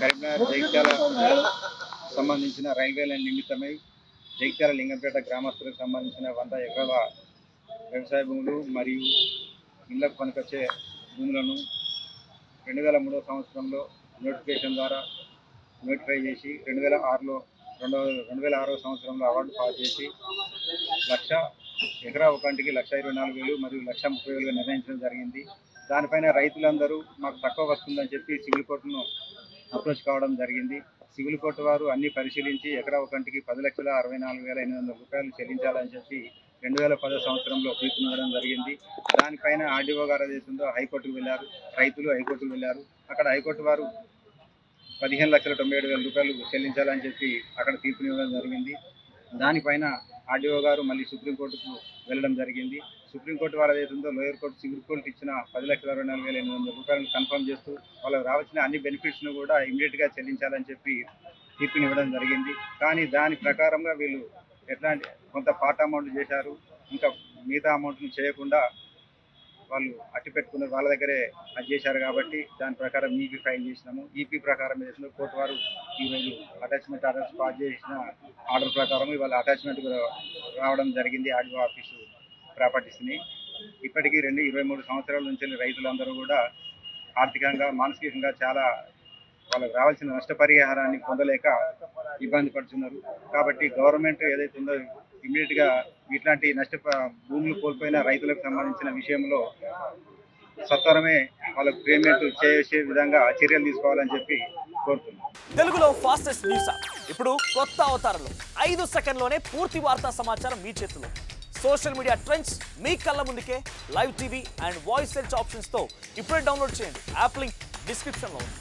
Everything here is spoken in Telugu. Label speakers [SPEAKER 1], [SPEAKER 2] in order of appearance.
[SPEAKER 1] కరీంనగర్ జగిత్యాల సంబంధించిన రైల్వే లైన్ నిమిత్తమై జగిత్యాల లింగంపేట గ్రామస్తులకు సంబంధించిన 100 ఎకరాల వ్యవసాయ భూములు మరియు ఇళ్లకు పనికొచ్చే భూములను 2003 సంవత్సరంలో నోటిఫికేషన్ ద్వారా నోటిఫై చేసి 2006 సంవత్సరంలో అవార్డు పాస్ చేసి ఎకరా ఒకంటికి 1,24,000 మరియు 1,30,000 నిర్ణయించడం జరిగింది. దానిపైన రైతులందరూ మాకు తక్కువ వస్తుందని చెప్పి సివిల్ కోర్టును అప్రోచ్ కావడం జరిగింది. సివిల్ కోర్టు వారు అన్ని పరిశీలించి ఎకరా ఒకంటికి 10,64,800 రూపాయలు చెల్లించాలని చెప్పి 2010 సంవత్సరంలో తీర్పునివ్వడం జరిగింది. దానిపైన ఆర్డీఓ గారు ఏదైతుందో హైకోర్టుకు వెళ్ళారు, రైతులు హైకోర్టుకు వెళ్ళారు. అక్కడ హైకోర్టు వారు 15,97,000 రూపాయలు చెల్లించాలని చెప్పి అక్కడ తీర్పునివ్వడం జరిగింది. దానిపైన ఆర్డీఓ గారు మళ్ళీ సుప్రీంకోర్టుకు వెళ్ళడం జరిగింది. సుప్రీంకోర్టు వారు ఏదైతుందో లోయర్ కోర్టు సివిల్ కోర్టు ఇచ్చిన 10,64,800 రూపాయలను కన్ఫర్మ్ చేస్తూ వాళ్ళకు రావాల్సిన అన్ని బెనిఫిట్స్ను కూడా ఇమీడియట్గా చెల్లించాలని చెప్పి తీర్పునివ్వడం జరిగింది. కానీ దాని ప్రకారంగా వీళ్ళు ఎట్లాంటి కొంత పార్ట్ అమౌంట్ చేశారు, ఇంకా మిగతా అమౌంట్ని చేయకుండా వాళ్ళు అట్టి పెట్టుకున్నారు, వాళ్ళ దగ్గరే అది చేశారు. కాబట్టి దాని ప్రకారం ఈపీ ఫైల్ చేసినాము. ఈపీ ప్రకారం ఏదైతుందో కోర్టు వారు ఈరోజు అటాచ్మెంట్ ఆర్డర్స్ పాస్ చేసిన ఆర్డర్ ప్రకారం ఇవాళ అటాచ్మెంట్ రావడం జరిగింది ఆర్డీఓ ఆఫీసు ప్రాపర్టీస్ని. ఇప్పటికీ 23 సంవత్సరాల నుంచి రైతులందరూ కూడా ఆర్థికంగా మానసికంగా చాలా వాళ్ళకు రావాల్సిన నష్టపరిహారాన్ని పొందలేక ఇబ్బంది పడుతున్నారు. కాబట్టి గవర్నమెంట్ ఏదైతుందో ఇమీడియట్గా ఇట్లాంటి భూములు కోల్పోయిన రైతులకు సంబంధించిన విషయంలో సత్వరమే వాళ్ళకు పేమెంట్ చేసే విధంగా చర్యలు తీసుకోవాలని చెప్పి కోరుతున్నాం.
[SPEAKER 2] తెలుగులో ఫాస్టెస్ట్ న్యూస్ ఇప్పుడు కొత్త అవతారంలో 5 సెకండ్లోనే పూర్తి వార్తా సమాచారం మీ చేతిలో. సోషల్ మీడియా ట్రెండ్స్ మీ కళ్ళ ముందుకే live TV and voice search ఆప్షన్స్తో ఇప్పుడే డౌన్లోడ్ చేయండి. యాప్ లింక్ డిస్క్రిప్షన్లో ఉంది.